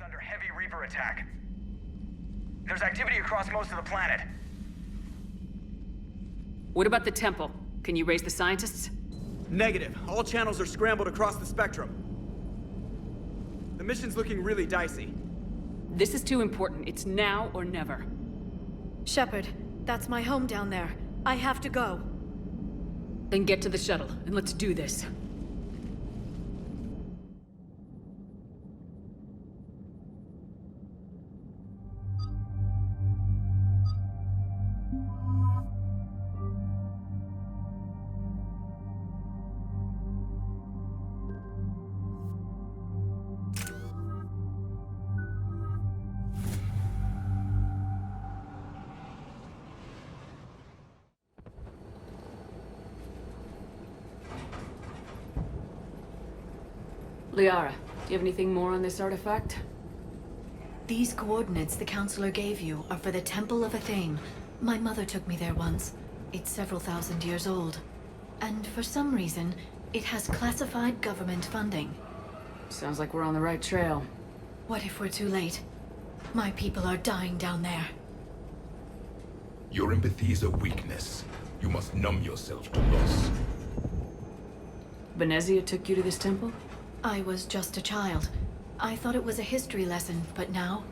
under heavy Reaper attack. There's activity across most of the planet. What about the temple? Can you raise the scientists? Negative. All channels are scrambled across the spectrum. The mission's looking really dicey. This is too important. It's now or never. Shepard, that's my home down there. I have to go. Then get to the shuttle, and let's do this. Liara, do you have anything more on this artifact? These coordinates the Counselor gave you are for the Temple of Athame. My mother took me there once. It's several thousand years old. And for some reason, it has classified government funding. Sounds like we're on the right trail. What if we're too late? My people are dying down there. Your empathy is a weakness. You must numb yourself to loss. Venezia took you to this temple? I was just a child. I thought it was a history lesson, but now,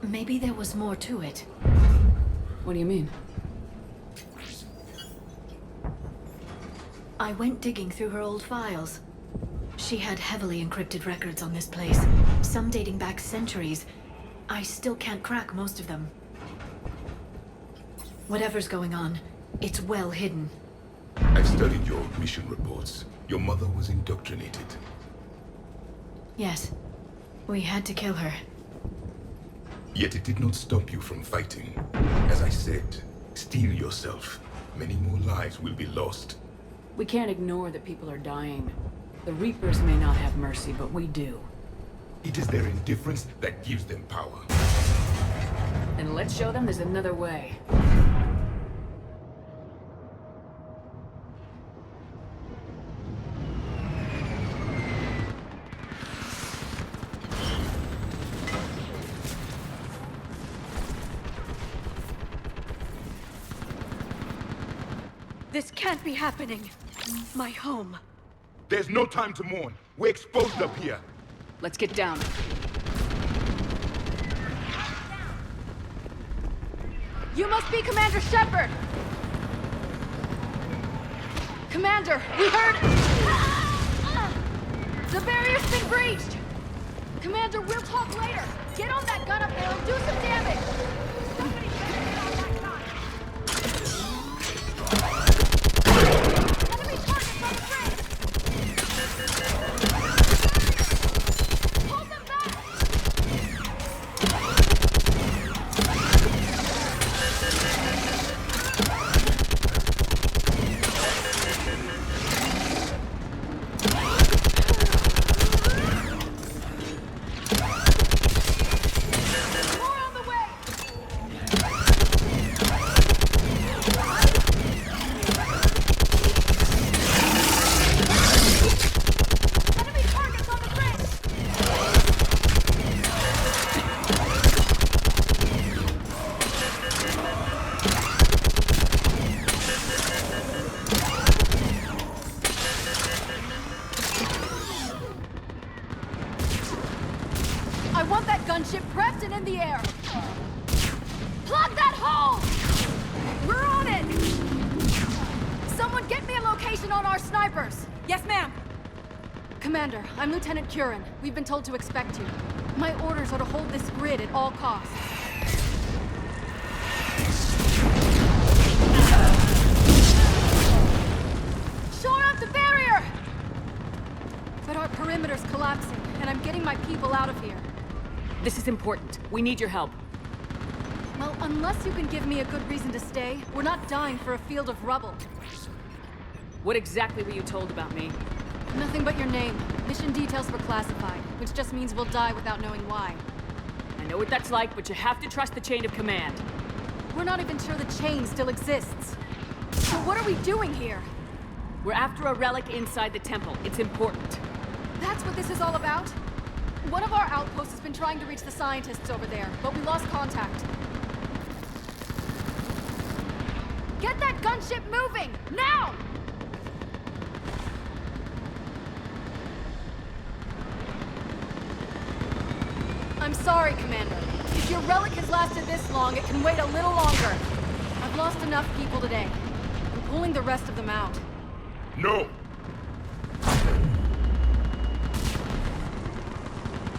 maybe there was more to it. What do you mean? I went digging through her old files. She had heavily encrypted records on this place, some dating back centuries. I still can't crack most of them. Whatever's going on, it's well hidden. I've studied your mission reports. Your mother was indoctrinated. Yes. We had to kill her. Yet it did not stop you from fighting. As I said, steel yourself. Many more lives will be lost. We can't ignore that people are dying. The Reapers may not have mercy, but we do. It is their indifference that gives them power. And let's show them there's another way. This can't be happening. My home. There's no time to mourn. We're exposed up here. Let's get down. You must be Commander Shepard! Commander, we heard... The barrier's been breached! Commander, we'll talk later! Get on that gun up there and do some damage! Somebody get it on that gun! Enemy targets on the bridge! Hold them back! More on the way! Enemy targets on the bridge! I want that gunship prepped and in the air! Plug that hole! We're on it! Someone get me a location on our snipers! Yes, ma'am! Commander, I'm Lieutenant Curran. We've been told to expect you. My orders are to hold this grid at all costs. Shore up the barrier! But our perimeter's collapsing, and I'm getting my people out of here. This is important. We need your help. Well, unless you can give me a good reason to stay, we're not dying for a field of rubble. What exactly were you told about me? Nothing but your name. Mission details were classified, which just means we'll die without knowing why. I know what that's like, but you have to trust the chain of command. We're not even sure the chain still exists. So what are we doing here? We're after a relic inside the temple. It's important. That's what this is all about? One of our outposts has been been trying to reach the scientists over there, but we lost contact. Get that gunship moving! Now! I'm sorry, Commander. If your relic has lasted this long, it can wait a little longer. I've lost enough people today. I'm pulling the rest of them out. No!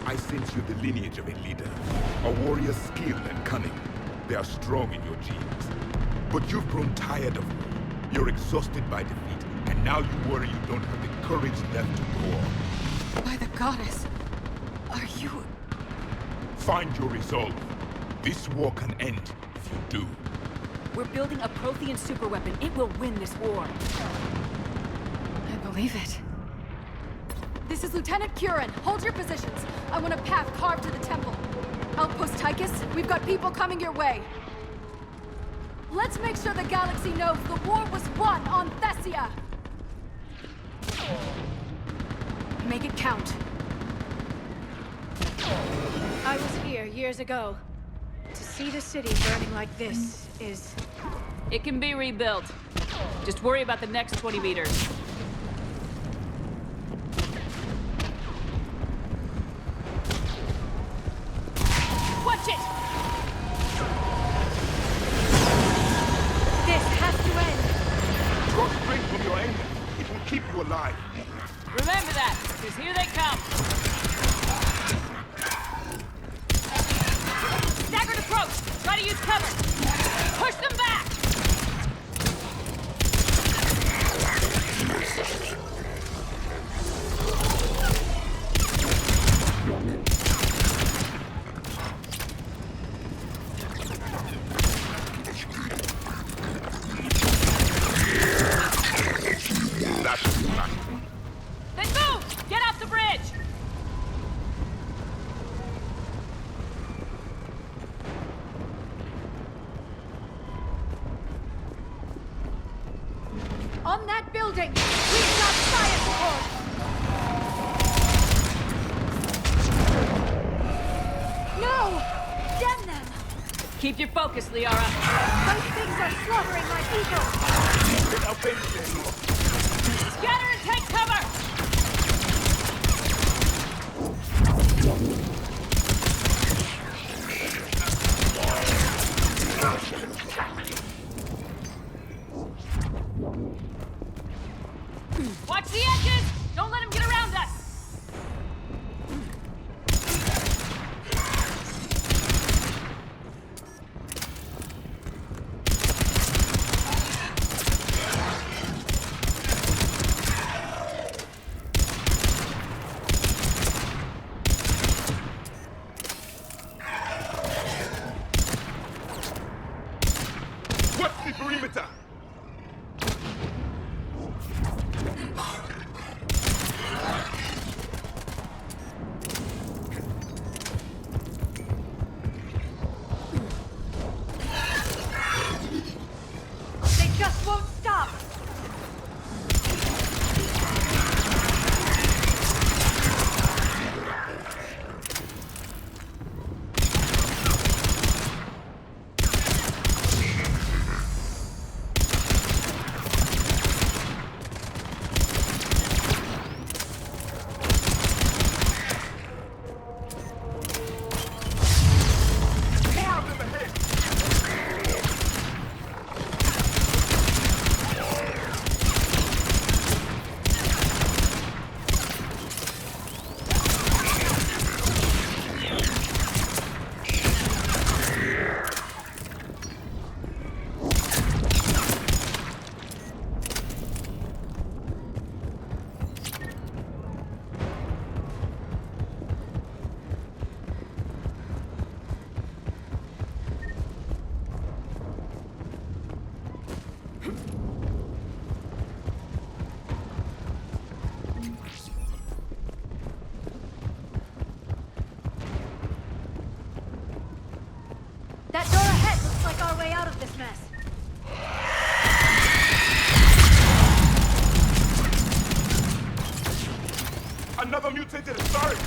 I sense you the lineage of a leader. A warrior's skill and cunning. They are strong in your genes. But you've grown tired of war. You're exhausted by defeat, and now you worry you don't have the courage left to go on. By the goddess, are you... Find your resolve. This war can end if you do. We're building a Prothean superweapon. It will win this war. I believe it. This is Lieutenant Curran. Hold your positions. I want a path carved to the temple. Outpost Tychus, we've got people coming your way. Let's make sure the galaxy knows the war was won on Thessia! Make it count. I was here years ago. To see the city burning like this is... It can be rebuilt. Just worry about the next 20 meters. Watch it! This has to end! Draw strength from your anger. It will keep you alive. Remember that, because here they come. Staggered approach! Try to use cover! Push them back! Then move! Get off the bridge! On that building! We've got fire support! No! Damn them! Keep your focus, Liara. Those things are slaughtering my people! Scatter and take cover! Watch the edges! Don't let them get around us! What's the perimeter? They just won't stop! That door ahead looks like our way out of this mess. Another mutated authority!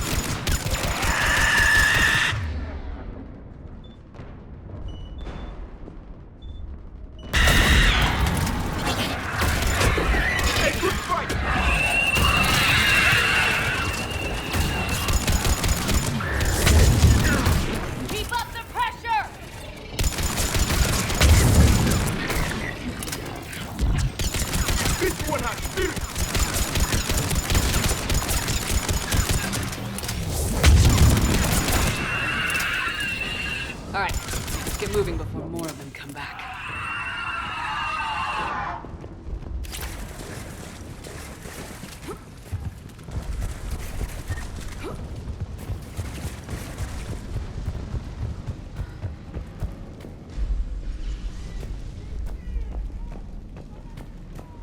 Alright, let's get moving before more of them come back.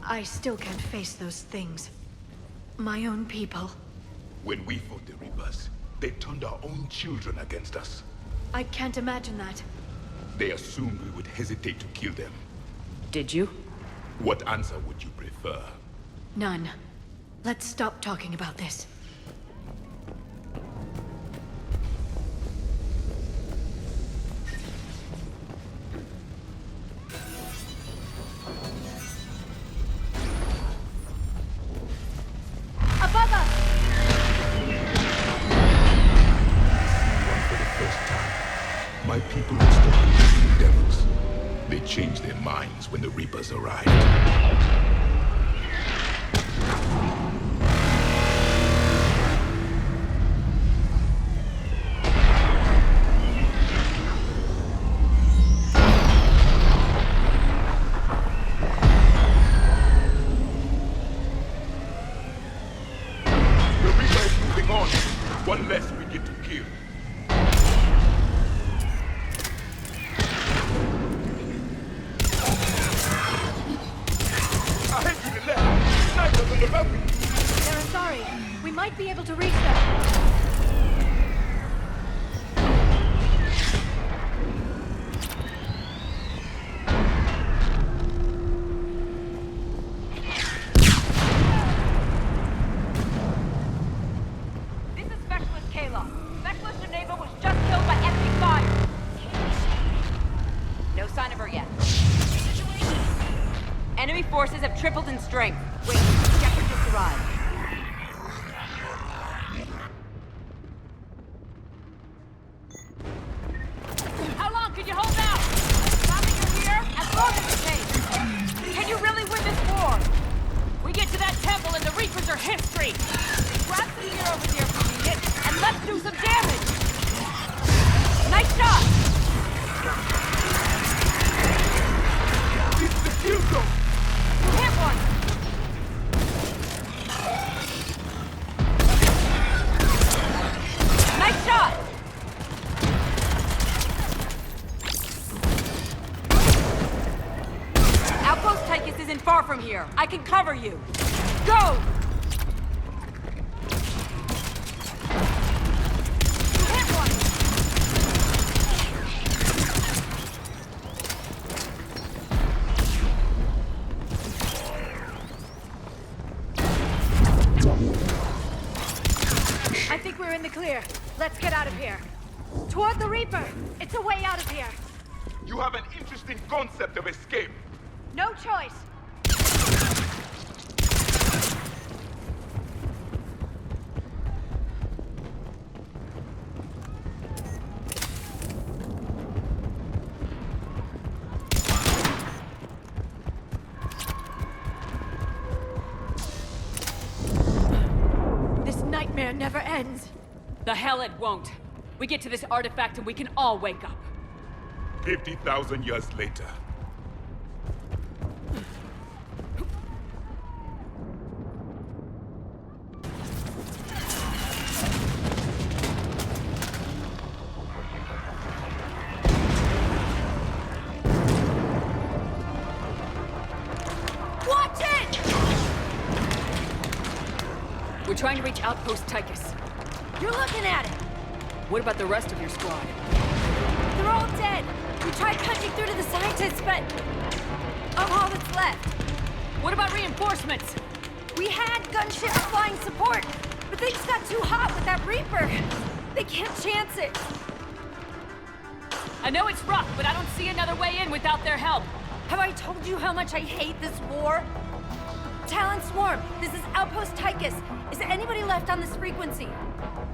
I still can't face those things. My own people. When we fought the Reapers, they turned our own children against us. I can't imagine that. They assumed we would hesitate to kill them. Did you? What answer would you prefer? None. Let's stop talking about this. Above us! One for the first time. My people would stop believing devils. They changed their minds when the Reapers arrived. The Reaper is moving on. One less we get to kill. Ahead to the left. Snipers on the balcony. They're sorry. We might be able to reach them. This is Specialist Kayla. Specialist Geneva was just killed by enemy fire. No sign of her yet. Enemy forces have tripled in strength. Wait, Shepard just arrived. How long can you hold out? Now that you're here, as long as it takes. Can you really win this war? We get to that temple and the Reapers are history. Grab some gear over there if you need it, and let's do some damage. Nice shot. It's the kill zone. You hit one. Nice shot. Outpost Tychus isn't far from here. I can cover you. Go! You hit one. I think we're in the clear. Let's get out of here. Toward the Reaper! It's a way out of here! You have an interesting concept of escape. No choice! This nightmare never ends. The hell it won't. We get to this artifact and we can all wake up. 50,000 years later. Watch it! We're trying to reach Outpost Tychus. You're looking at it! What about the rest of your squad? They're all dead! We tried punching through to the scientists, but... I'm all that's left. What about reinforcements? We had gunships flying support, but things got too hot with that Reaper. They can't chance it. I know it's rough, but I don't see another way in without their help. Have I told you how much I hate this war? Talon Swarm, this is Outpost Tychus. Is anybody left on this frequency?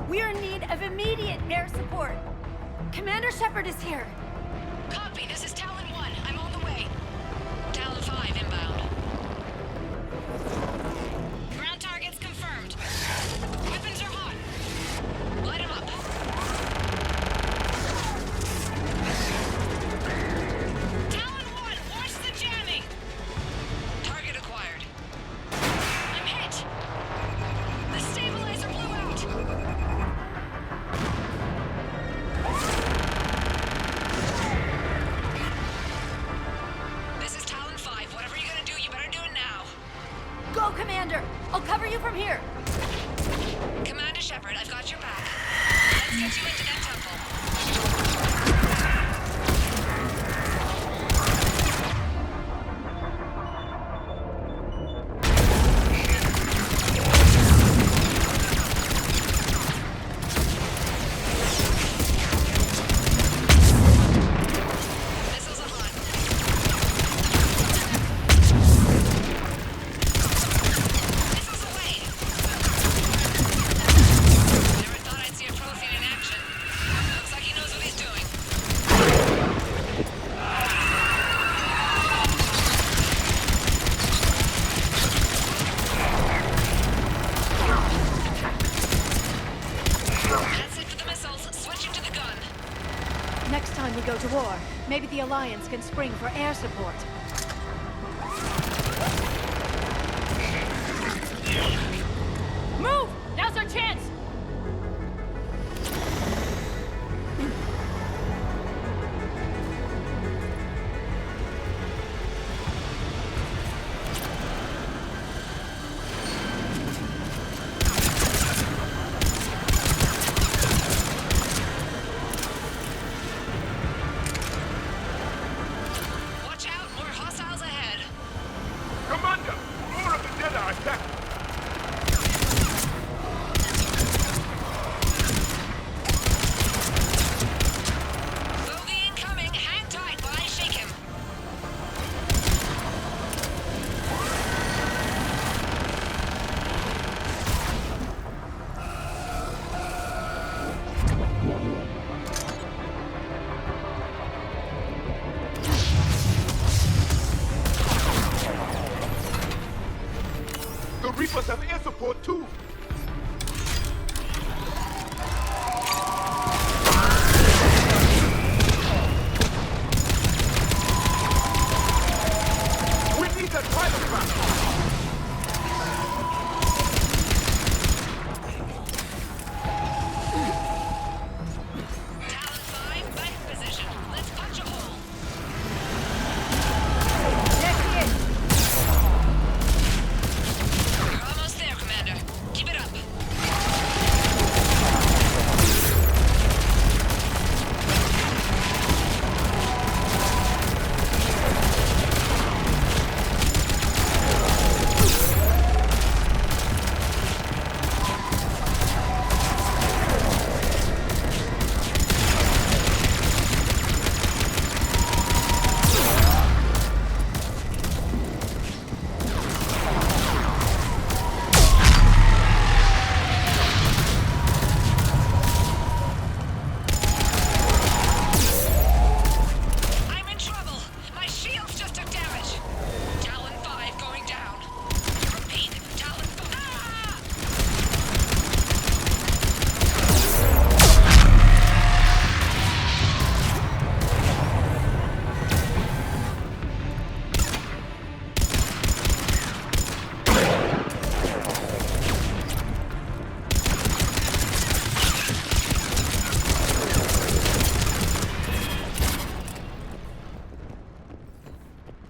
We are in need of immediate air support. Commander Shepard is here. Copy, this is Talon 1. I'm on the way. Talon 5 inbound. Ground targets confirmed. Weapons are hot. Light them up. get you into that temple. Next time we go to war, maybe the Alliance can spring for air support. Move! Now's our chance! Watch out, more hostiles ahead. Commander! More of the dead are attacking! Bogey incoming. Hang tight while I shake him. The Reapers have air support too! We need that pilot back! Talon 5, back position. Let's punch a hole. You're almost there, Commander. Keep it up. I'm in trouble. My shields just took damage. Talon 5 going down. Repeat, Talon 5. Ah!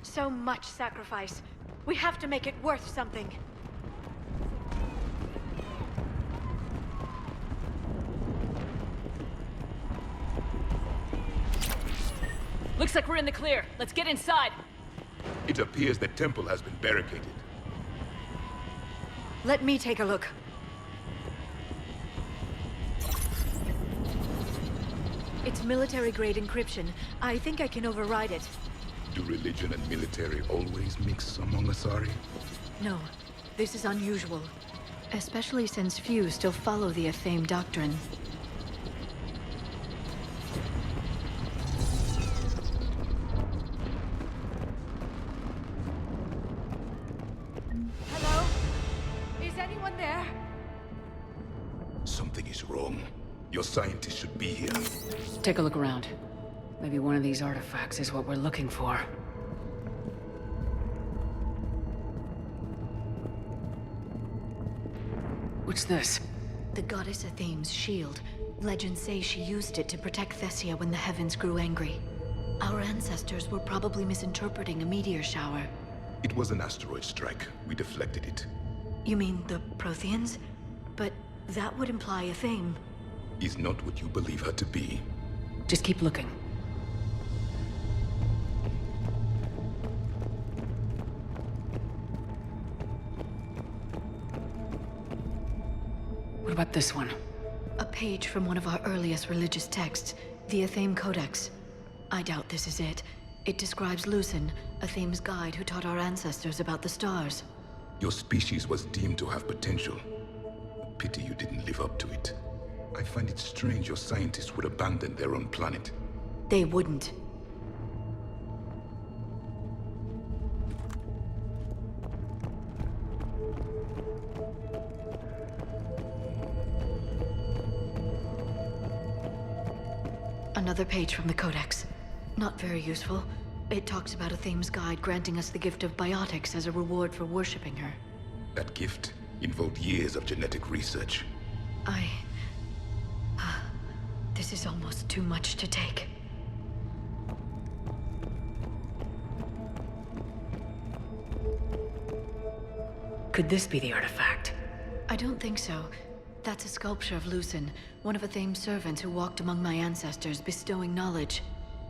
So much sacrifice. We have to make it worth something. Looks like we're in the clear. Let's get inside. It appears the temple has been barricaded. Let me take a look. It's military-grade encryption. I think I can override it. Do religion and military always mix among Asari? No, this is unusual. Especially since few still follow the Athame doctrine. Hello? Is anyone there? Something is wrong. Your scientists should be here. Take a look around. Maybe one of these artifacts is what we're looking for. What's this? The goddess Athame's shield. Legends say she used it to protect Thessia when the heavens grew angry. Our ancestors were probably misinterpreting a meteor shower. It was an asteroid strike. We deflected it. You mean the Protheans? But that would imply Athame. is not what you believe her to be. Just keep looking. What about this one? A page from one of our earliest religious texts, the Athame Codex. I doubt this is it. It describes Lucen, Athame's guide who taught our ancestors about the stars. Your species was deemed to have potential. A pity you didn't live up to it. I find it strange your scientists would abandon their own planet. They wouldn't. Another page from the Codex. Not very useful. It talks about Athame's guide granting us the gift of biotics as a reward for worshipping her. That gift involved years of genetic research. This is almost too much to take. Could this be the artifact? I don't think so. That's a sculpture of Lucen, one of Athame's servants who walked among my ancestors, bestowing knowledge.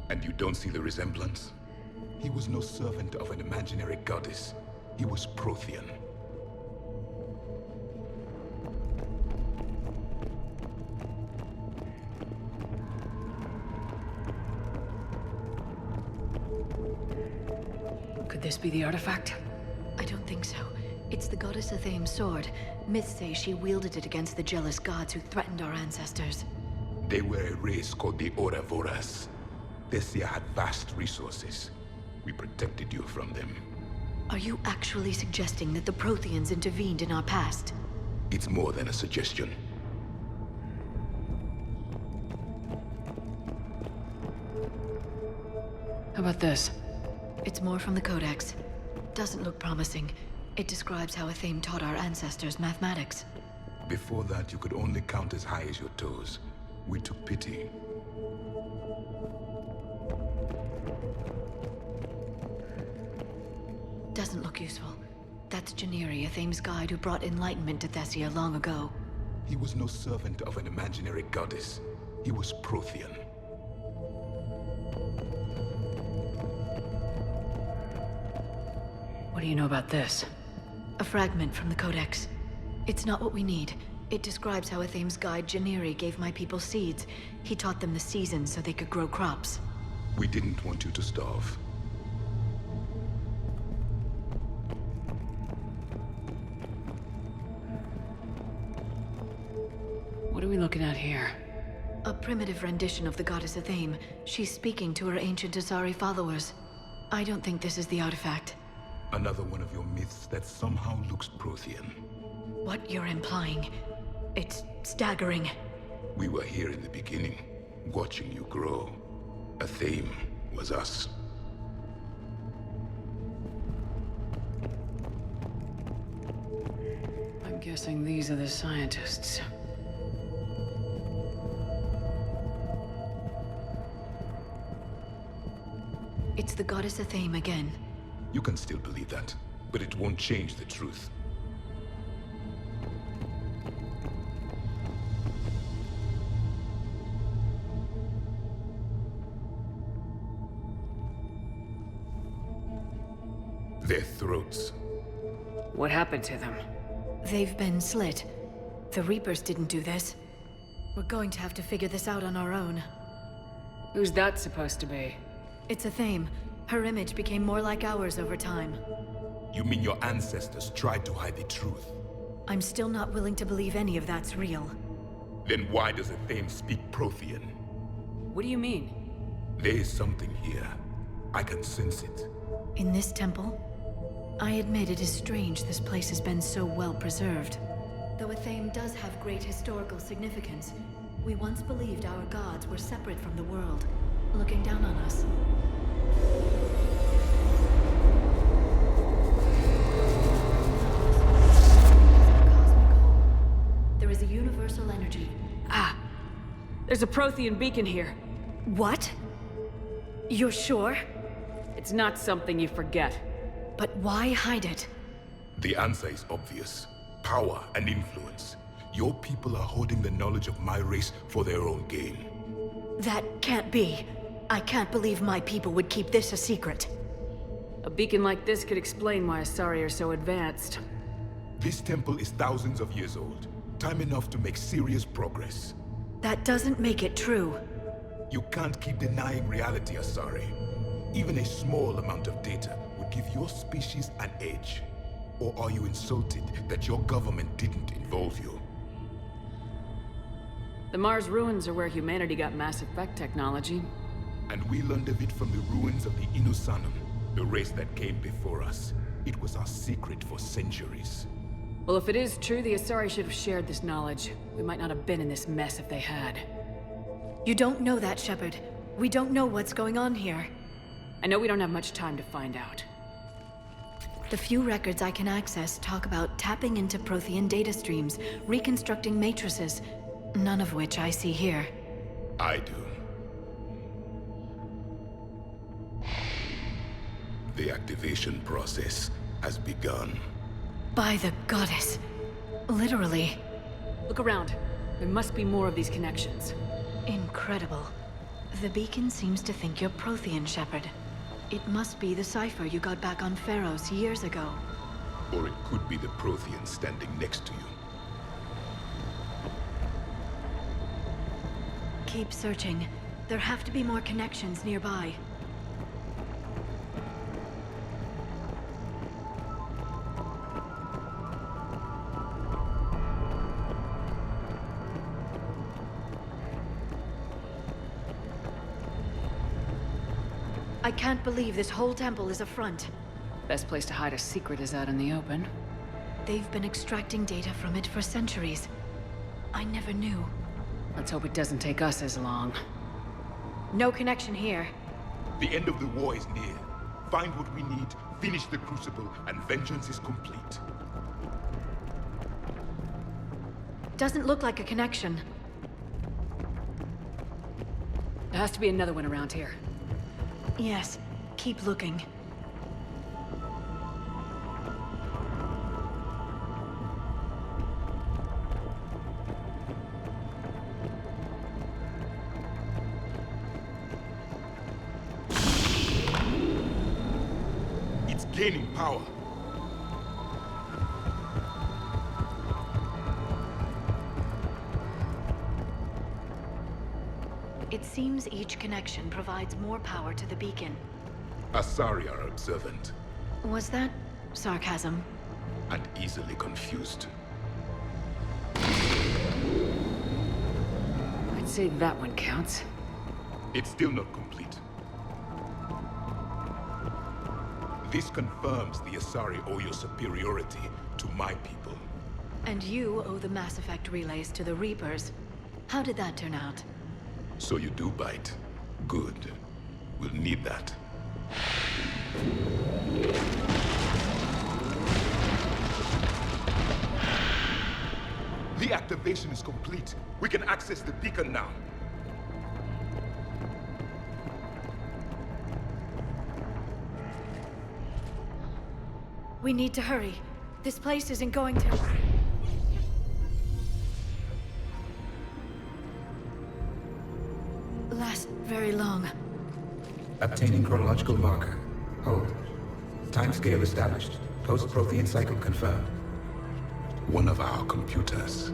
And you don't see the resemblance? He was no servant of an imaginary goddess. He was Prothean. Could this be the artifact? I don't think so. It's the goddess Athame's sword. Myths say she wielded it against the jealous gods who threatened our ancestors. They were a race called the Ouroboros. Thessia had vast resources. We protected you from them. Are you actually suggesting that the Protheans intervened in our past? It's more than a suggestion. How about this? It's more from the Codex. Doesn't look promising. It describes how Athame taught our ancestors mathematics. Before that, you could only count as high as your toes. We took pity. Doesn't look useful. That's Janiri, Athame's guide who brought enlightenment to Thessia long ago. He was no servant of an imaginary goddess. He was Prothean. What do you know about this? A fragment from the Codex. It's not what we need. It describes how Athame's guide Janiri gave my people seeds. He taught them the seasons so they could grow crops. We didn't want you to starve. What are we looking at here? A primitive rendition of the goddess Athame. She's speaking to her ancient Asari followers. I don't think this is the artifact. Another one of your myths that somehow looks Prothean. What you're implying, it's staggering. We were here in the beginning, watching you grow. Athame was us. I'm guessing these are the scientists. It's the goddess Athame again. You can still believe that, but it won't change the truth. Their throats. What happened to them? They've been slit. The Reapers didn't do this. We're going to have to figure this out on our own. Who's that supposed to be? It's Athame. Her image became more like ours over time. You mean your ancestors tried to hide the truth? I'm still not willing to believe any of that's real. Then why does Athame speak Prothean? What do you mean? There is something here. I can sense it. In this temple? I admit it is strange this place has been so well preserved. Though Athame does have great historical significance, we once believed our gods were separate from the world, looking down on us. There is a universal energy. Ah! There's a Prothean beacon here. What? You're sure? It's not something you forget. But why hide it? The answer is obvious. Power and influence. Your people are holding the knowledge of my race for their own gain. That can't be. I can't believe my people would keep this a secret. A beacon like this could explain why Asari are so advanced. This temple is thousands of years old. Time enough to make serious progress. That doesn't make it true. You can't keep denying reality, Asari. Even a small amount of data would give your species an edge. Or are you insulted that your government didn't involve you? The Mars ruins are where humanity got Mass Effect technology. And we learned of it from the ruins of the Inusanum, the race that came before us. It was our secret for centuries. Well, if it is true, the Asari should have shared this knowledge. We might not have been in this mess if they had. You don't know that, Shepard. We don't know what's going on here. I know we don't have much time to find out. The few records I can access talk about tapping into Prothean data streams, reconstructing matrices, none of which I see here. I do. The activation process has begun. By the goddess. Literally. Look around. There must be more of these connections. Incredible. The beacon seems to think you're Prothean, Shepard. It must be the cipher you got back on Pharaohs years ago. Or it could be the Prothean standing next to you. Keep searching. There have to be more connections nearby. I can't believe this whole temple is a front. Best place to hide a secret is out in the open. They've been extracting data from it for centuries. I never knew. Let's hope it doesn't take us as long. No connection here. The end of the war is near. Find what we need, finish the Crucible, and vengeance is complete. Doesn't look like a connection. There has to be another one around here. Yes, keep looking. It's gaining power. It seems each connection provides more power to the beacon. Asari are observant. Was that sarcasm? And easily confused. I'd say that one counts. It's still not complete. This confirms the Asari owe your superiority to my people. And you owe the Mass Effect relays to the Reapers. How did that turn out? So you do bite. Good. We'll need that. The activation is complete. We can access the beacon now. We need to hurry. This place isn't going to... last very long. Obtaining chronological marker. Hold. Timescale established. Post-Prothean cycle confirmed. One of our computers.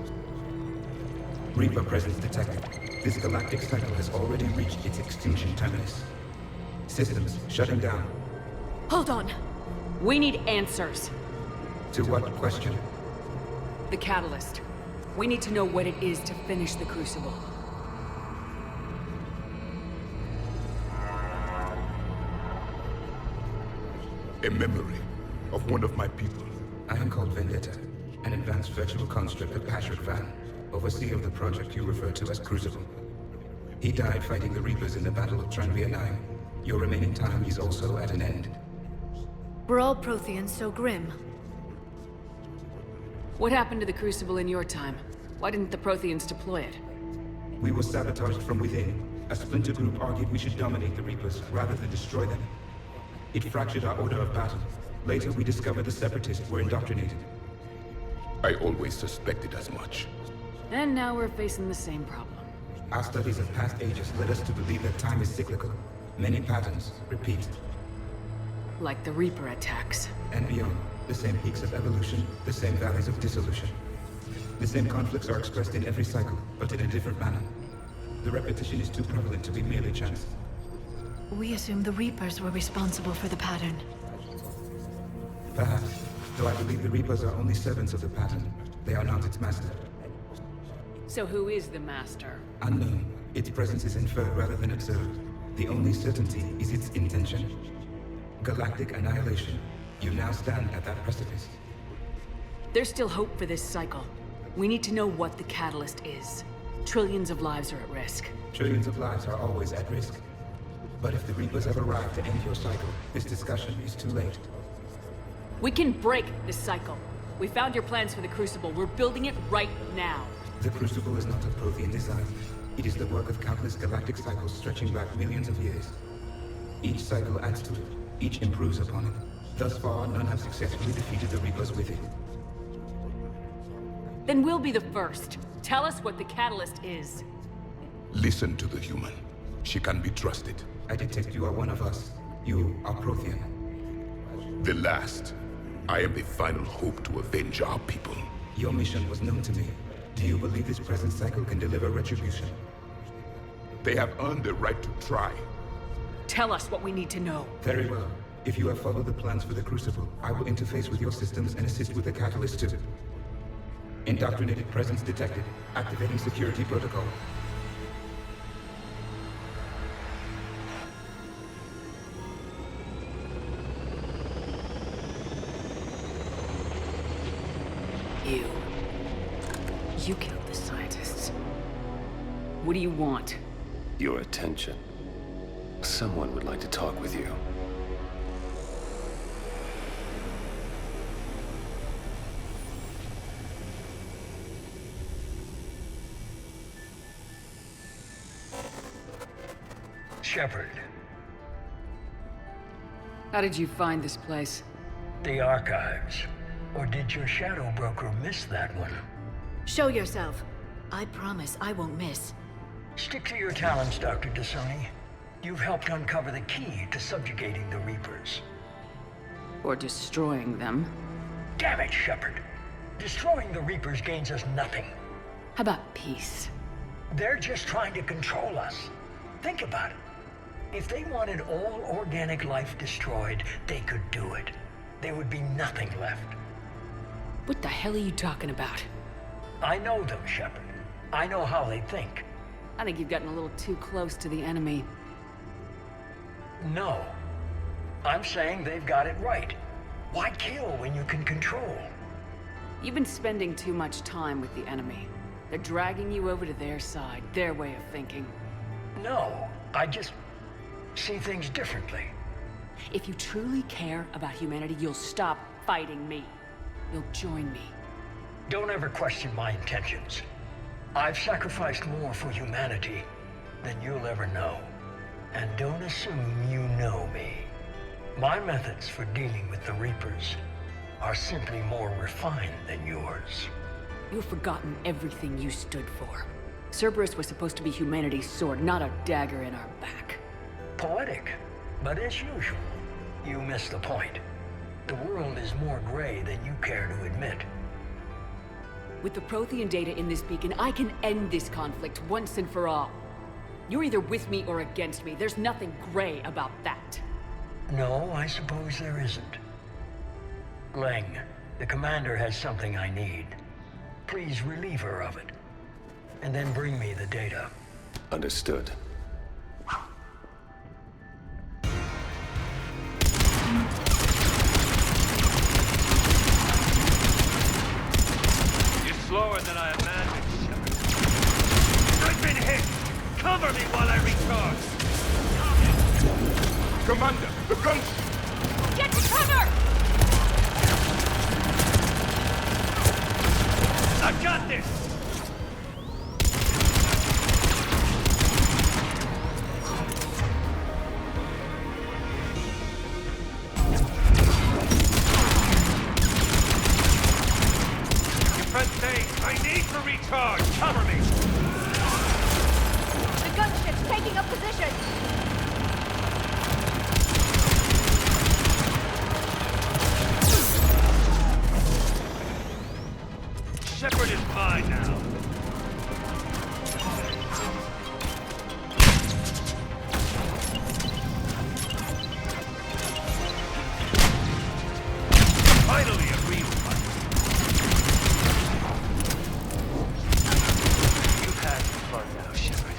Reaper presence detected. This galactic cycle has already reached its extinction terminus. Systems shutting down. Hold on. We need answers. To what question? The catalyst. We need to know what it is to finish the Crucible. A memory of one of my people. I am called Vendetta, an advanced virtual construct of Patrick Van, overseer of the project you refer to as Crucible. He died fighting the Reapers in the Battle of Tranvia 9. Your remaining time is also at an end. We're all Protheans so grim. What happened to the Crucible in your time? Why didn't the Protheans deploy it? We were sabotaged from within. A splinter group argued we should dominate the Reapers rather than destroy them. It fractured our order of battle. Later, we discovered the Separatists were indoctrinated. I always suspected as much. And now we're facing the same problem. Our studies of past ages led us to believe that time is cyclical. Many patterns repeat. Like the Reaper attacks. And beyond, the same peaks of evolution, the same valleys of dissolution. The same conflicts are expressed in every cycle, but in a different manner. The repetition is too prevalent to be merely chance. We assume the Reapers were responsible for the pattern. Perhaps, though I believe the Reapers are only servants of the pattern. They are not its master. So who is the master? Unknown. Its presence is inferred rather than observed. The only certainty is its intention. Galactic annihilation. You now stand at that precipice. There's still hope for this cycle. We need to know what the catalyst is. Trillions of lives are at risk. Trillions of lives are always at risk. But if the Reapers have arrived to end your cycle, this discussion is too late. We can break this cycle. We found your plans for the Crucible. We're building it right now. The Crucible is not of Prothean design. It is the work of countless galactic cycles stretching back millions of years. Each cycle adds to it. Each improves upon it. Thus far, none have successfully defeated the Reapers with it. Then we'll be the first. Tell us what the catalyst is. Listen to the human. She can be trusted. I detect you are one of us. You are Prothean. The last. I am the final hope to avenge our people. Your mission was known to me. Do you believe this present cycle can deliver retribution? They have earned the right to try. Tell us what we need to know. Very well. If you have followed the plans for the Crucible, I will interface with your systems and assist with the catalyst too. Indoctrinated presence detected. Activating security protocol. You killed the scientists. What do you want? Your attention. Someone would like to talk with you. Shepard. How did you find this place? The archives. Or did your shadow broker miss that one? Show yourself. I promise I won't miss. Stick to your talents, Dr. Thessia. You've helped uncover the key to subjugating the Reapers. Or destroying them. Damn it, Shepard. Destroying the Reapers gains us nothing. How about peace? They're just trying to control us. Think about it. If they wanted all organic life destroyed, they could do it. There would be nothing left. What the hell are you talking about? I know them, Shepard. I know how they think. I think you've gotten a little too close to the enemy. No. I'm saying they've got it right. Why kill when you can control? You've been spending too much time with the enemy. They're dragging you over to their side, their way of thinking. No, I just see things differently. If you truly care about humanity, you'll stop fighting me. You'll join me. Don't ever question my intentions. I've sacrificed more for humanity than you'll ever know. And don't assume you know me. My methods for dealing with the Reapers are simply more refined than yours. You've forgotten everything you stood for. Cerberus was supposed to be humanity's sword, not a dagger in our back. Poetic, but as usual, you miss the point. The world is more gray than you care to admit. With the Prothean data in this beacon, I can end this conflict once and for all. You're either with me or against me. There's nothing gray about that. No, I suppose there isn't. Leng, the commander has something I need. Please relieve her of it. And then bring me the data. Understood. You're slower than I imagined, Shepard. I've been hit! Cover me while I recharge! Commander, the guns! Get to cover! I've got this! Your friend saying, I need to recharge! taking up position! Shepard is mine now. Finally, a real fight. You've had your fun now, Shepard.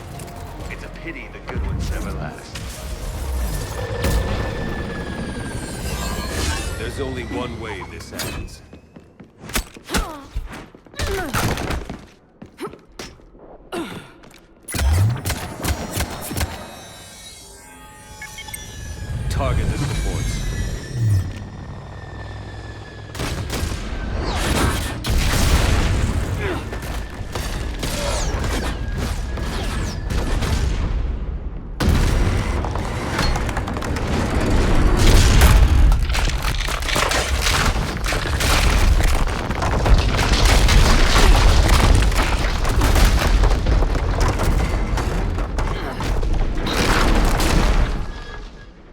It's a pity the good ones never last. There's only one way this ends. Target the supports.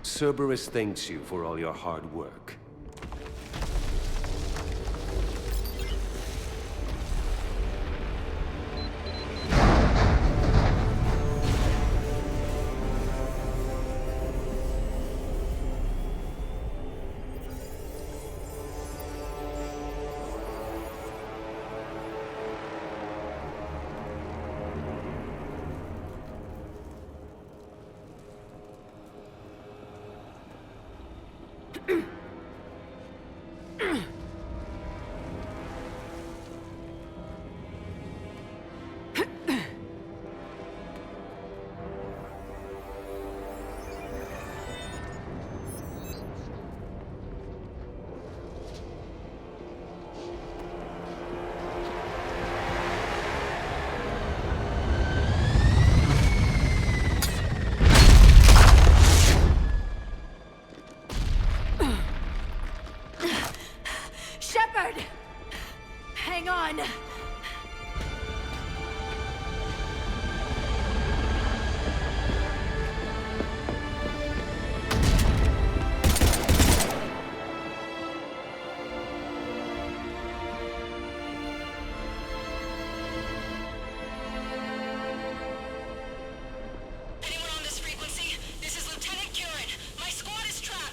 Cerberus thanks you for all your hard work. Shepard! Hang on!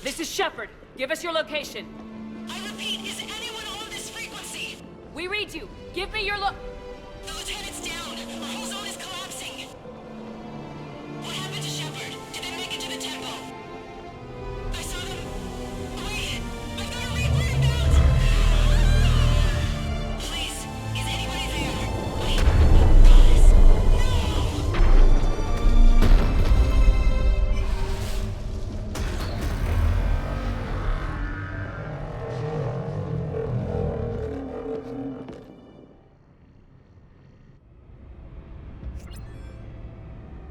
This is Shepard. Give us your location. I repeat, is anyone on this frequency? We read you. Give me your